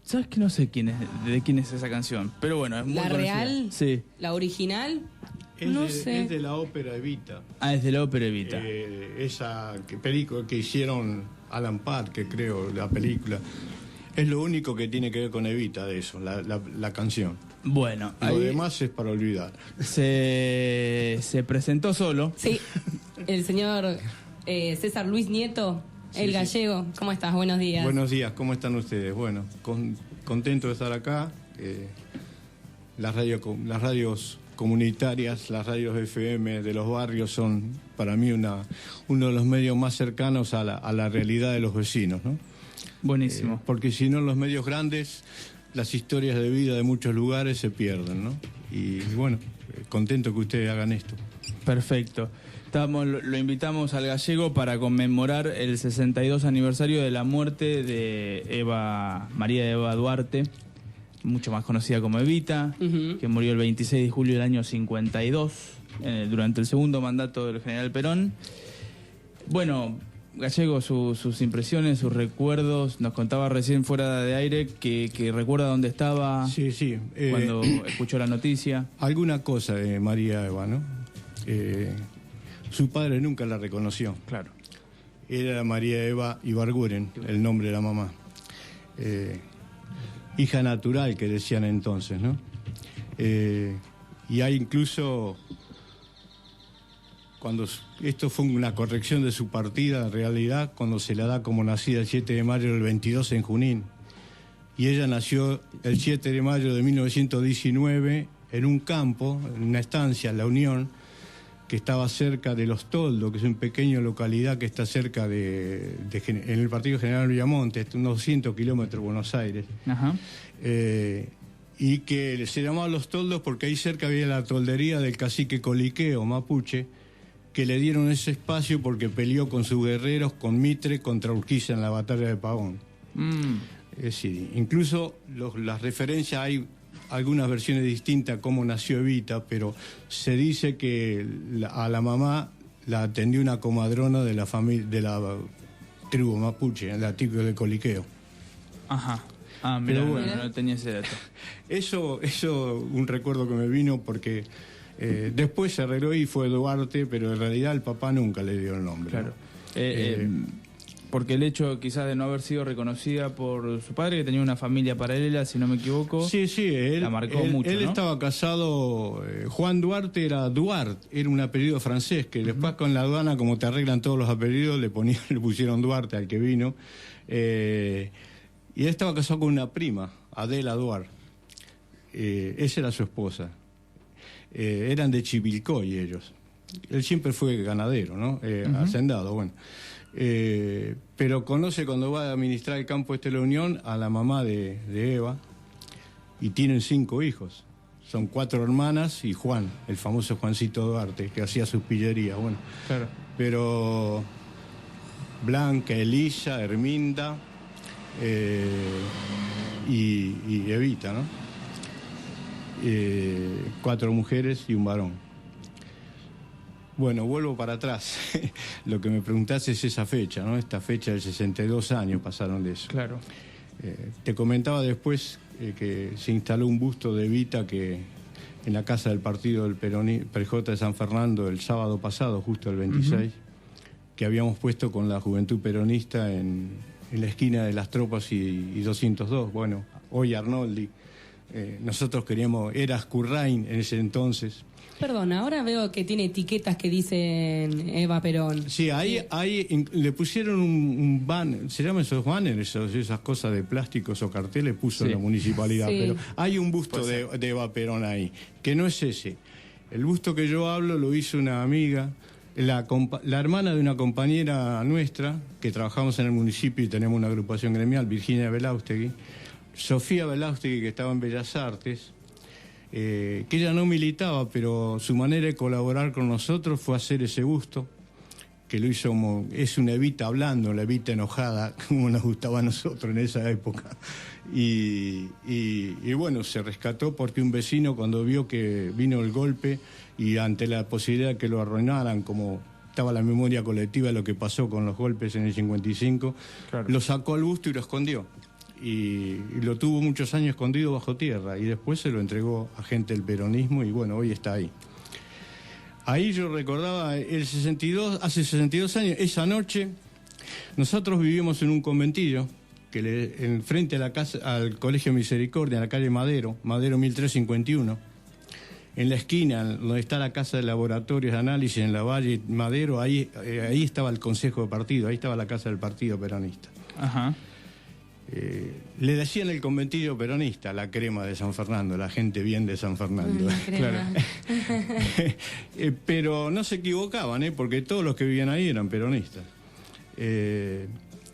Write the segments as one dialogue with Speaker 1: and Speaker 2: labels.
Speaker 1: ¿Sabes que no sé de quién es esa canción? Pero bueno, es muy
Speaker 2: ¿La
Speaker 1: conocida.
Speaker 2: real?
Speaker 1: Sí.
Speaker 2: ¿La original?
Speaker 3: Es de la ópera Evita.
Speaker 1: Ah, es de la ópera Evita.
Speaker 3: Esa película que hicieron Alan Parker, creo, la película. Es lo único que tiene que ver con Evita de eso, la canción.
Speaker 1: Bueno,
Speaker 3: Lo demás es para olvidar.
Speaker 1: Se presentó solo.
Speaker 2: Sí, el señor César Luis Nieto, el gallego. ¿Cómo estás? Buenos días.
Speaker 3: Buenos días, ¿cómo están ustedes? Bueno, contento de estar acá. Las radios comunitarias, las radios FM de los barrios son para mí uno de los medios más cercanos a la realidad de los vecinos, ¿no?
Speaker 1: Buenísimo.
Speaker 3: Porque si no, en los medios grandes, las historias de vida de muchos lugares se pierden, ¿no? Y bueno, contento que ustedes hagan esto.
Speaker 1: Perfecto. Lo invitamos al gallego para conmemorar el 62 aniversario de la muerte de María Eva Duarte, mucho más conocida como Evita, que murió el 26 de julio del año 52, durante el segundo mandato del general Perón. Bueno, gallego, sus impresiones, sus recuerdos. Nos contaba recién fuera de aire que recuerda dónde estaba cuando escuchó la noticia.
Speaker 3: Alguna cosa de María Eva, ¿no? Su padre nunca la reconoció.
Speaker 1: Claro.
Speaker 3: Era María Eva Ibarguren, el nombre de la mamá. Hija natural, que decían entonces, ¿no? Y hay incluso, cuando esto fue una corrección de su partida, en realidad, cuando se la da como nacida el 7 de mayo del 22 en Junín. Y ella nació el 7 de mayo de 1919 en un campo, en una estancia, La Unión, que estaba cerca de Los Toldos, que es una pequeña localidad que está cerca en el Partido General Villamonte, unos 200 kilómetros de Buenos Aires.
Speaker 1: Ajá.
Speaker 3: Y que se llamaba Los Toldos porque ahí cerca había la toldería del cacique Coliqueo, mapuche, que le dieron ese espacio porque peleó con sus guerreros, con Mitre, contra Urquiza en la batalla de Pavón. Es decir, incluso las referencias, hay algunas versiones distintas cómo nació Evita, pero se dice que a la mamá la atendió una comadrona de la familia, de la tribu mapuche, la tribu de Coliqueo.
Speaker 1: Ajá. Ah, mira,
Speaker 3: Pero bueno,
Speaker 1: no tenía ese dato.
Speaker 3: Eso un recuerdo que me vino porque después se arregló y fue Duarte, pero en realidad el papá nunca le dio el nombre.
Speaker 1: Claro.
Speaker 3: ¿No?
Speaker 1: Porque el hecho quizás de no haber sido reconocida por su padre, que tenía una familia paralela, si no me equivoco,
Speaker 3: sí,
Speaker 1: la marcó mucho,
Speaker 3: él
Speaker 1: ¿no?
Speaker 3: estaba casado, Juan Duarte era Duarte, era un apellido francés, que después con la aduana, como te arreglan todos los apellidos, le pusieron Duarte al que vino. Y él estaba casado con una prima, Adela Duarte. Esa era su esposa. Eran de Chivilcoy ellos. Él siempre fue ganadero, ¿no? Hacendado, bueno. Pero conoce cuando va a administrar el campo de la Unión a la mamá de Eva, y tienen 5 hijos. Son 4 hermanas y Juan, el famoso Juancito Duarte, que hacía sus pillerías. Bueno,
Speaker 1: claro.
Speaker 3: Pero Blanca, Elisa, Herminda y Evita, ¿no? 4 mujeres y un varón. Bueno, vuelvo para atrás. Lo que me preguntaste es esa fecha, ¿no? Esta fecha del 62 años pasaron de eso.
Speaker 1: Claro.
Speaker 3: Te comentaba después que se instaló un busto de Evita que en la casa del partido del PJ de San Fernando el sábado pasado, justo el 26, que habíamos puesto con la Juventud Peronista en la esquina de Las Tropas y 202. Bueno, hoy Arnoldi. Nosotros queríamos, era Ascurrain en ese entonces.
Speaker 2: Perdón, ahora veo que tiene etiquetas que dicen Eva Perón.
Speaker 3: Sí, ahí le pusieron un banner, se llaman esos banners, esas cosas de plásticos o carteles, puso la municipalidad, pero hay un busto de Eva Perón ahí, que no es ese. El busto que yo hablo lo hizo una amiga, la hermana de una compañera nuestra, que trabajamos en el municipio y tenemos una agrupación gremial, Virginia Belaustegui, Sofía Belaustegui, que estaba en Bellas Artes, que ella no militaba, pero su manera de colaborar con nosotros fue hacer ese busto, que lo hizo como, es una Evita hablando, la Evita enojada, como nos gustaba a nosotros en esa época. Y bueno, se rescató porque un vecino, cuando vio que vino el golpe y ante la posibilidad de que lo arruinaran, como estaba la memoria colectiva de lo que pasó con los golpes en el 55, lo sacó al busto y lo escondió. y lo tuvo muchos años escondido bajo tierra y después se lo entregó a gente del peronismo y bueno, hoy está ahí. Ahí yo recordaba hace 62 años, esa noche, nosotros vivíamos en un conventillo que enfrente a la casa, al Colegio Misericordia, en la calle Madero 1351, en la esquina donde está la casa de laboratorios de análisis en la Valle Madero, ahí estaba el Consejo de Partido, ahí estaba la casa del Partido Peronista.
Speaker 1: Ajá.
Speaker 3: Le decían el conventillo peronista, la crema de San Fernando, la gente bien de San Fernando.
Speaker 1: Claro.
Speaker 3: Pero no se equivocaban, porque todos los que vivían ahí eran peronistas.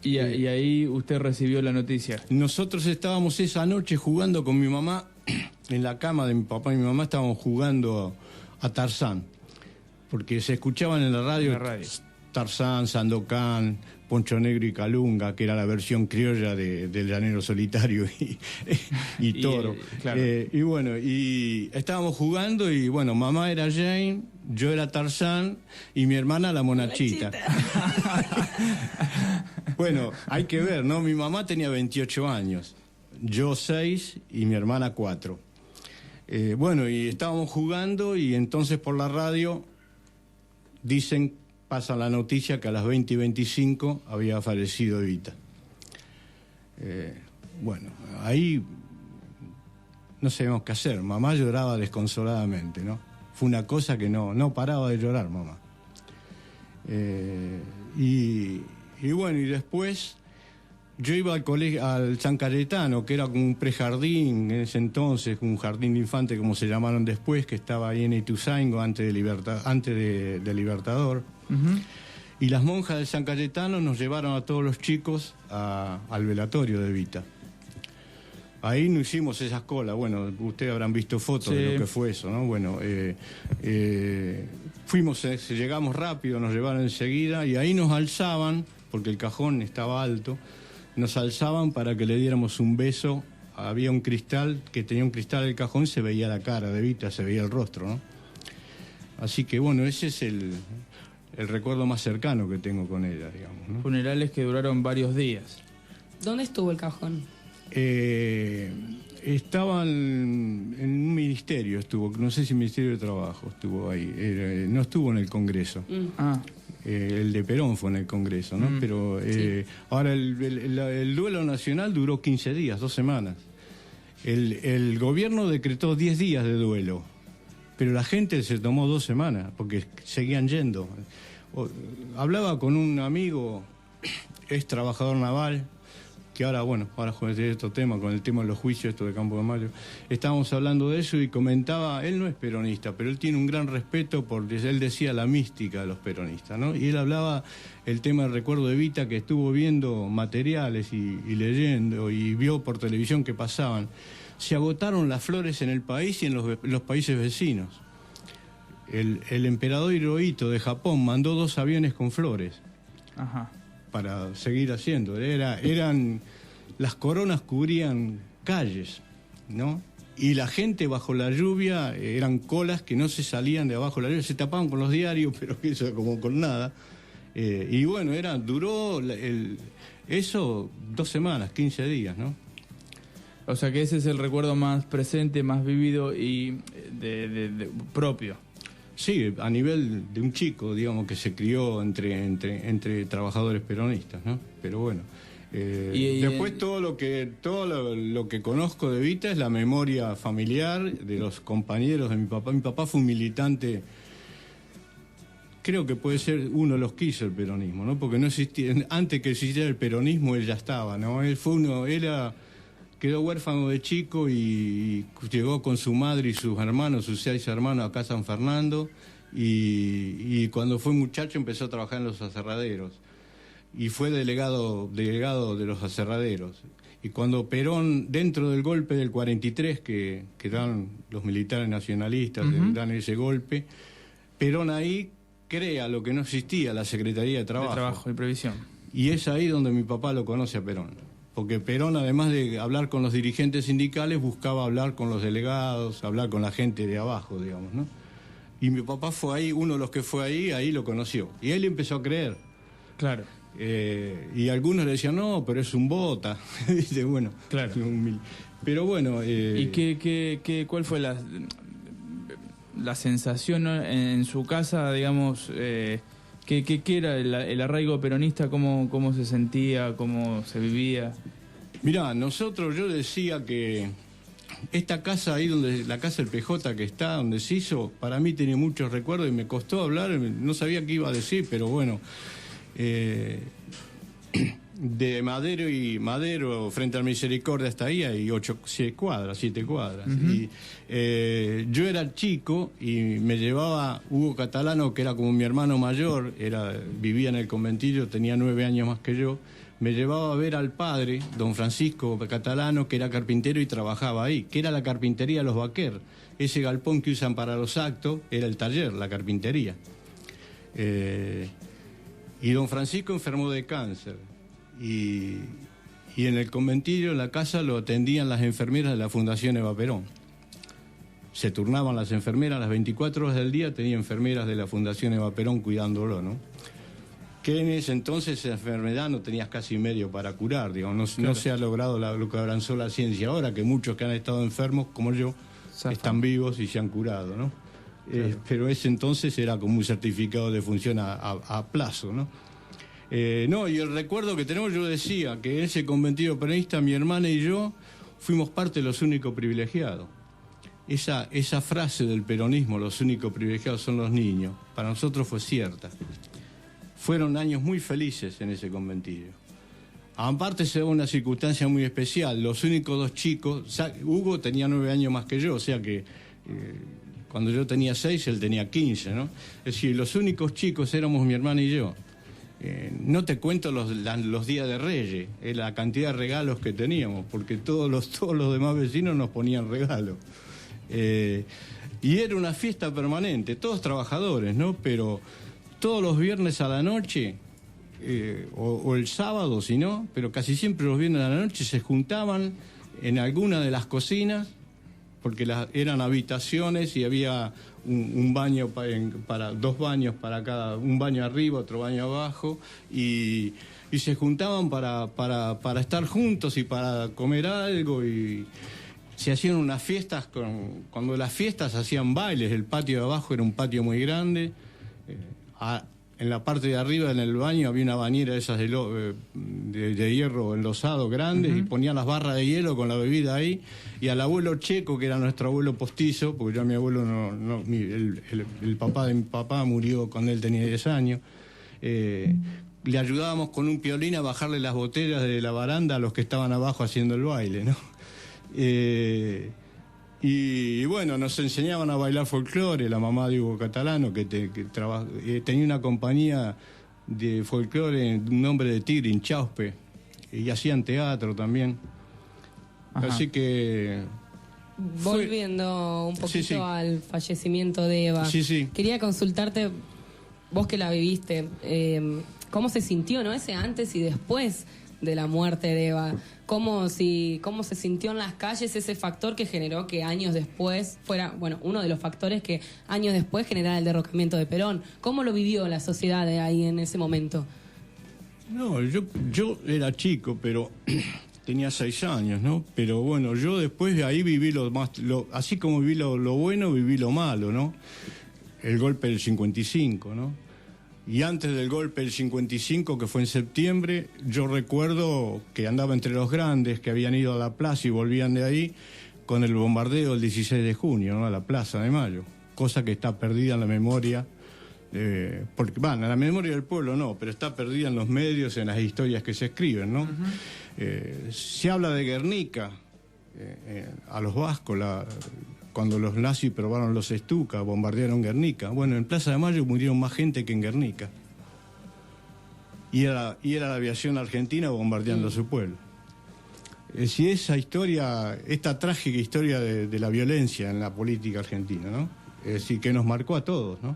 Speaker 1: Y ahí usted recibió la noticia.
Speaker 3: Nosotros estábamos esa noche jugando con mi mamá, en la cama de mi papá y mi mamá estábamos jugando a Tarzán, porque se escuchaban en la radio. Tarzán, Sandokan, Poncho Negro y Calunga, que era la versión criolla del Llanero Solitario y Toro.
Speaker 1: Claro.
Speaker 3: Y bueno, y estábamos jugando y bueno, mamá era Jane, yo era Tarzán y mi hermana la Monachita. Bueno, hay que ver, ¿no? Mi mamá tenía 28 años, yo 6 y mi hermana 4. Bueno, y estábamos jugando y entonces por la radio pasa la noticia que a las 20:25 había fallecido Evita. Bueno, ahí no sabíamos qué hacer. Mamá lloraba desconsoladamente, ¿no? Fue una cosa que no paraba de llorar, mamá. Y bueno, y después yo iba al colegio, al San Cayetano, que era como un prejardín en ese entonces, un jardín de infantes como se llamaron después, que estaba ahí en Ituzaingó antes de Libertador. Uh-huh. Y las monjas del San Cayetano nos llevaron a todos los chicos al velatorio de Evita. Ahí no hicimos esas colas. Bueno, ustedes habrán visto fotos de lo que fue eso, ¿no? Bueno, llegamos rápido, nos llevaron enseguida y ahí nos alzaban, porque el cajón estaba alto, nos alzaban para que le diéramos un beso. Había un cristal, que tenía un cristal el cajón, se veía la cara de Evita, se veía el rostro, ¿no? Así que bueno, ese es el recuerdo más cercano que tengo con ella, digamos, ¿no?
Speaker 1: Funerales que duraron varios días.
Speaker 2: ¿Dónde estuvo el cajón?
Speaker 3: Estaba en un ministerio, no sé si Ministerio de Trabajo estuvo ahí, no estuvo en el Congreso. El de Perón fue en el Congreso, ¿no? Pero sí. Ahora el duelo nacional duró 15 días, 2 semanas. El gobierno decretó 10 días de duelo, pero la gente se tomó 2 semanas porque seguían yendo. Hablaba con un amigo, es trabajador naval, que ahora con este tema, con el tema de los juicios, esto de Campo de Mayo, estábamos hablando de eso y comentaba, él no es peronista, pero él tiene un gran respeto él decía la mística de los peronistas, ¿no? Y él hablaba el tema del recuerdo de Evita, que estuvo viendo materiales y leyendo, y vio por televisión que pasaban. Se agotaron las flores en el país y en los países vecinos. El emperador Hirohito de Japón mandó 2 aviones con flores.
Speaker 1: Ajá. Para
Speaker 3: seguir haciendo. Las coronas cubrían calles, ¿no? Y la gente bajo la lluvia, eran colas que no se salían de abajo de la lluvia, se tapaban con los diarios, pero eso como con nada. Y bueno, duró eso 2 semanas, 15 días, ¿no?
Speaker 1: O sea que ese es el recuerdo más presente, más vivido y de propio.
Speaker 3: Sí, a nivel de un chico, digamos, que se crió entre trabajadores peronistas, ¿no? Pero bueno, después todo lo que conozco de Evita es la memoria familiar de los compañeros de mi papá. Mi papá fue un militante, creo que puede ser uno de los que hizo el peronismo, ¿no? Porque no existía, antes que existiera el peronismo él ya estaba, ¿no? Quedó huérfano de chico y llegó con su madre y sus hermanos, sus 6 hermanos, acá a San Fernando, y cuando fue muchacho empezó a trabajar en los aserraderos y fue delegado de los aserraderos. Y cuando Perón, dentro del golpe del 43, que dan los militares nacionalistas, dan ese golpe, Perón ahí crea lo que no existía, la Secretaría de Trabajo.
Speaker 1: De Trabajo y Previsión.
Speaker 3: Y es ahí donde mi papá lo conoce a Perón. Porque Perón, además de hablar con los dirigentes sindicales, buscaba hablar con los delegados, hablar con la gente de abajo, digamos, ¿no? Y mi papá fue ahí, uno de los que fue ahí lo conoció. Y él empezó a creer.
Speaker 1: Claro.
Speaker 3: Y algunos le decían, no, pero es un bota. Dice, bueno,
Speaker 1: claro.
Speaker 3: Pero bueno...
Speaker 1: ¿Y cuál fue la sensación, ¿no? En su casa, digamos, qué era el arraigo peronista, cómo se sentía, cómo se vivía?
Speaker 3: Mirá, yo decía que esta casa ahí, la casa del PJ que está, donde se hizo, para mí tiene muchos recuerdos y me costó hablar, no sabía qué iba a decir, pero bueno... de Madero frente al Misericordia hasta ahí hay 7 cuadras. Uh-huh. Y yo era chico y me llevaba Hugo Catalano, que era como mi hermano mayor, vivía en el conventillo, tenía 9 años más que yo. Me llevaba a ver al padre, don Francisco Catalano, que era carpintero y trabajaba ahí, que era la carpintería Los Baquer. Ese galpón que usan para los actos era el taller, la carpintería. Y don Francisco enfermó de cáncer. Y en el conventillo, en la casa, lo atendían las enfermeras de la Fundación Eva Perón. Se turnaban las enfermeras, las 24 horas del día tenía enfermeras de la Fundación Eva Perón cuidándolo, ¿no? Que en ese entonces esa enfermedad no tenías casi medio para curar, digamos. No se ha logrado lo que avanzó la ciencia ahora, que muchos que han estado enfermos, como yo, están vivos y se han curado, ¿no? Claro. Pero ese entonces era como un certificado de función a plazo, ¿no? Y el recuerdo que tenemos, yo decía que en ese conventillo peronista mi hermana y yo fuimos parte de los únicos privilegiados. Esa frase del peronismo, los únicos privilegiados son los niños, para nosotros fue cierta. Fueron años muy felices en ese conventillo. Aparte se da una circunstancia muy especial, los únicos 2 chicos, Hugo tenía 9 años más que yo, o sea que cuando yo tenía 6 él tenía 15, ¿no? Es decir, los únicos chicos éramos mi hermana y yo. No te cuento los días de Reyes, la cantidad de regalos que teníamos, porque todos los demás vecinos nos ponían regalos. Y era una fiesta permanente, todos trabajadores, ¿no? Pero todos los viernes a la noche, o el sábado, si no, pero casi siempre los viernes a la noche se juntaban en alguna de las cocinas, porque eran habitaciones y había un baño para 2 baños para cada, un baño arriba, otro baño abajo, y se juntaban para estar juntos y para comer algo, y se hacían unas fiestas, cuando las fiestas hacían bailes, el patio de abajo era un patio muy grande, en la parte de arriba, en el baño, había una bañera de esas de hierro enlosado grandes, uh-huh. Y ponían las barras de hielo con la bebida ahí, y al abuelo Checo, que era nuestro abuelo postizo, porque yo a mi abuelo el papá de mi papá murió cuando él tenía 10 años, le ayudábamos con un piolín a bajarle las botellas de la baranda a los que estaban abajo haciendo el baile, ¿no? Y bueno, nos enseñaban a bailar folclore, la mamá de Hugo Catalano, que tenía una compañía de folclore, un nombre de Tigre, Inchauspe, y hacían teatro también. Ajá. Así que...
Speaker 2: Volviendo un poquito al fallecimiento de Eva, quería consultarte, vos que la viviste, ¿cómo se sintió, no, ese antes y después de la muerte de Eva? ¿Cómo se sintió en las calles ese factor que generó que años después fuera, bueno, uno de los factores que años después generara el derrocamiento de Perón? ¿Cómo lo vivió la sociedad de ahí en ese momento?
Speaker 3: No, yo era chico, pero tenía 6 años, ¿no? Pero bueno, yo después de ahí viví así como viví lo bueno, viví lo malo, ¿no? El golpe del 55, ¿no? Y antes del golpe del 55, que fue en septiembre, yo recuerdo que andaba entre los grandes que habían ido a la plaza y volvían de ahí con el bombardeo del 16 de junio, ¿no? A la Plaza de Mayo, cosa que está perdida en la memoria, porque en la memoria del pueblo no, pero está perdida en los medios, en las historias que se escriben, ¿no? Uh-huh. Se habla de Guernica, a los vascos, cuando los nazis probaron los Stuka, bombardearon Guernica. Bueno, en Plaza de Mayo murieron más gente que en Guernica. Y era la aviación argentina bombardeando su pueblo. Si esa historia, esta trágica historia de la violencia en la política argentina, ¿no? Es decir, que nos marcó a todos, ¿no?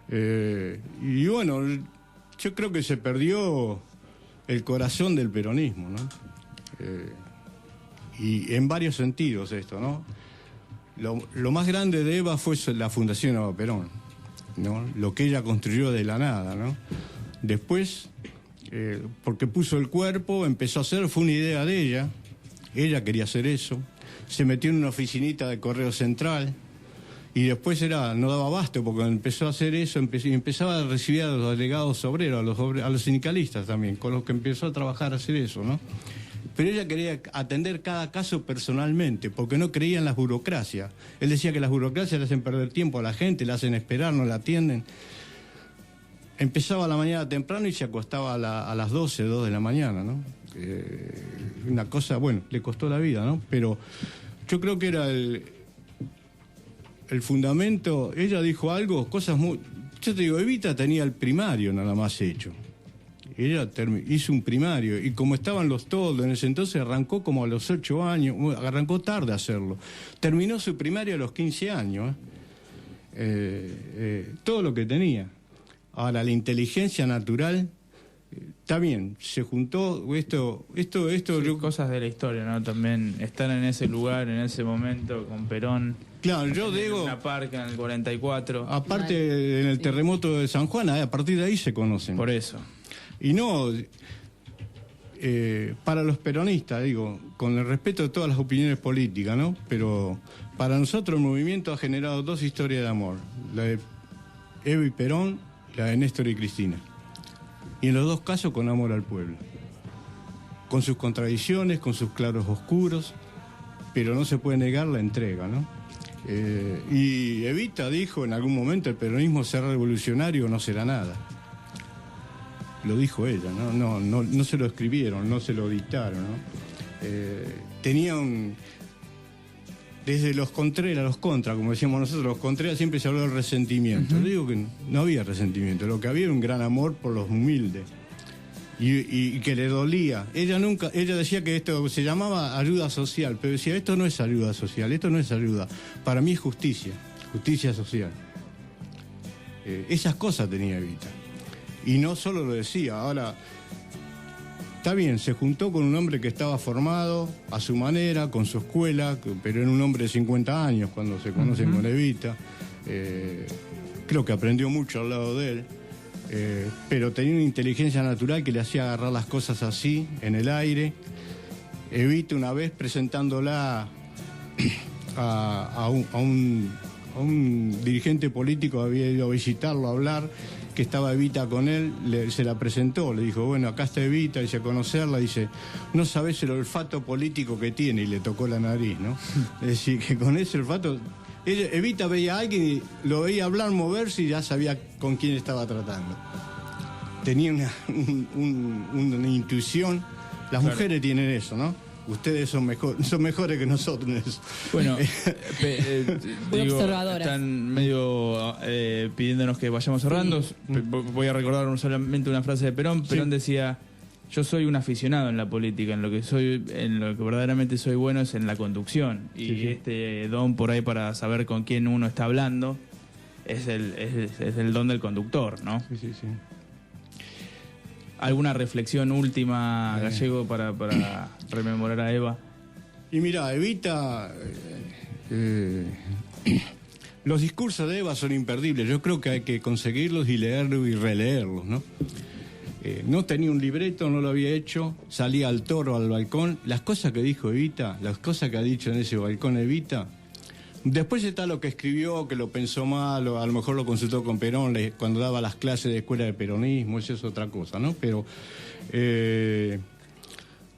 Speaker 3: Y bueno, yo creo que se perdió el corazón del peronismo, ¿no? Y en varios sentidos esto, ¿no? Lo más grande de Eva fue la Fundación Eva Perón, ¿no? Lo que ella construyó de la nada, ¿no? Después, porque puso el cuerpo, empezó a hacer, fue una idea de ella quería hacer eso, se metió en una oficinita de Correo Central y después no daba abasto porque empezó a hacer eso, empezaba a recibir a los delegados obreros, a los sindicalistas también, con los que empezó a trabajar a hacer eso, ¿no? Pero ella quería atender cada caso personalmente, porque no creía en las burocracias. Él decía que las burocracias le hacen perder tiempo a la gente, le hacen esperar, no la atienden. Empezaba a la mañana temprano y se acostaba a las 2 de la mañana, ¿no? Una cosa, bueno, le costó la vida, ¿no? Pero yo creo que era el fundamento. Ella dijo algo, cosas muy... Yo te digo, Evita tenía el primario nada más hecho. Ella hizo un primario y como estaban los toldos en ese entonces, arrancó como a los 8 años, arrancó tarde a hacerlo. Terminó su primario a los 15 años, todo lo que tenía. Ahora, la inteligencia natural, está bien, se juntó esto
Speaker 1: sí, cosas de la historia, ¿no? También estar en ese lugar, en ese momento, con Perón.
Speaker 3: Claro, yo digo...
Speaker 1: En una parca en el 44.
Speaker 3: Aparte, en el terremoto de San Juan, a partir de ahí se conocen.
Speaker 1: Por eso.
Speaker 3: Y no, para los peronistas, digo, con el respeto de todas las opiniones políticas, ¿no? Pero para nosotros el movimiento ha generado 2 historias de amor, la de Evo y Perón, la de Néstor y Cristina. Y en los 2 casos con amor al pueblo. Con sus contradicciones, con sus claros oscuros, pero no se puede negar la entrega, ¿no? Y Evita dijo en algún momento, el peronismo será revolucionario, no será nada. Lo dijo ella, no se lo escribieron, no se lo dictaron, ¿no? Tenía desde los Contreras, los Contra, como decíamos nosotros, los Contreras siempre se habló del resentimiento. Yo digo que no había resentimiento, lo que había era un gran amor por los humildes y que le dolía. Ella decía que esto se llamaba ayuda social, pero decía, esto no es ayuda social, esto no es ayuda, para mí es justicia social. Esas cosas tenía Evita. Y no solo lo decía, ahora, está bien, se juntó con un hombre que estaba formado a su manera, con su escuela, pero era un hombre de 50 años cuando se conocen con Evita. Creo que aprendió mucho al lado de él, pero tenía una inteligencia natural que le hacía agarrar las cosas así, en el aire. Evita una vez presentándola a un dirigente político, había ido a visitarlo, a hablar, que estaba Evita con él, se la presentó, le dijo, bueno, acá está Evita, dice, a conocerla, dice, no sabés el olfato político que tiene, y le tocó la nariz, ¿no? Es decir, que con ese olfato, Evita veía a alguien y lo veía hablar, moverse y ya sabía con quién estaba tratando. Tenía una intuición, las mujeres tienen eso, ¿no? Ustedes son mejores que nosotros en eso.
Speaker 1: Bueno, digo,
Speaker 2: observadoras.
Speaker 1: Están medio pidiéndonos que vayamos cerrando. Voy a recordar solamente una frase de Perón. Perón decía, yo soy un aficionado en la política, en lo que verdaderamente soy bueno es en la conducción. Y este don por ahí para saber con quién uno está hablando es el don del conductor, ¿no? Sí. ¿Alguna reflexión última, Gallego, para rememorar a Eva?
Speaker 3: Y mira, Evita, los discursos de Eva son imperdibles. Yo creo que hay que conseguirlos y leerlos y releerlos, ¿no? No tenía un libreto, no lo había hecho, salía al toro, al balcón. Las cosas que dijo Evita, las cosas que ha dicho en ese balcón Evita. Después está lo que escribió, que lo pensó mal, o a lo mejor lo consultó con Perón cuando daba las clases de escuela de peronismo, eso es otra cosa, ¿no? Pero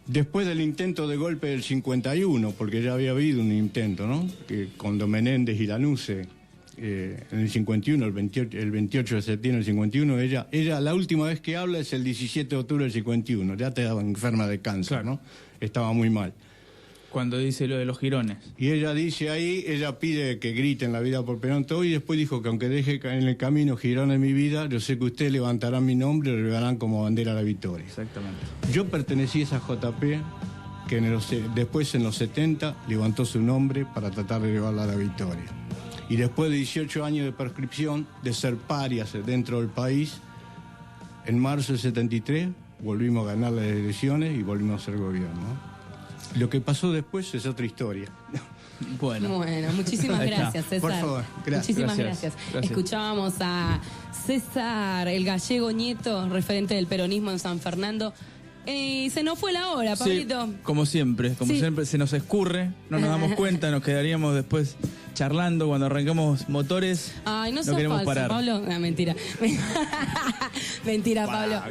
Speaker 3: después del intento de golpe del 51, porque ya había habido un intento, ¿no? Que con Menéndez y Lanusse, en el 51, el 28 de septiembre del 51, ella la última vez que habla es el 17 de octubre del 51, ya estaba enferma de cáncer, ¿no? Estaba muy mal.
Speaker 1: Cuando dice lo de los jirones.
Speaker 3: Y ella dice ahí, ella pide que griten la vida por Perón todo, y después dijo que aunque deje en el camino girones en mi vida, yo sé que ustedes levantarán mi nombre y lo llevarán como bandera a la victoria.
Speaker 1: Exactamente.
Speaker 3: Yo pertenecí a esa JP que después en los 70 levantó su nombre para tratar de llevarla a la victoria. Y después de 18 años de prescripción, de ser parias dentro del país, en marzo del 73 volvimos a ganar las elecciones y volvimos a ser gobierno, ¿no? Lo que pasó después es otra historia.
Speaker 2: Bueno, muchísimas gracias, César.
Speaker 3: Por favor, gracias.
Speaker 2: Muchísimas gracias. Escuchábamos a César, el gallego nieto, referente del peronismo en San Fernando. Se nos fue la hora, Pablito.
Speaker 1: Sí, como siempre, se nos escurre, no nos damos cuenta, nos quedaríamos después charlando cuando arrancamos motores.
Speaker 2: Ay, no queremos falso, parar. Pablo. No, mentira. Mentira, Pablo.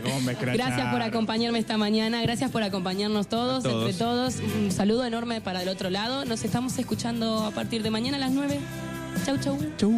Speaker 2: Gracias por acompañarme esta mañana, gracias por acompañarnos todos, entre todos. Un saludo enorme para el otro lado. Nos estamos escuchando a partir de mañana a las 9. Chau, chau.
Speaker 1: Chau.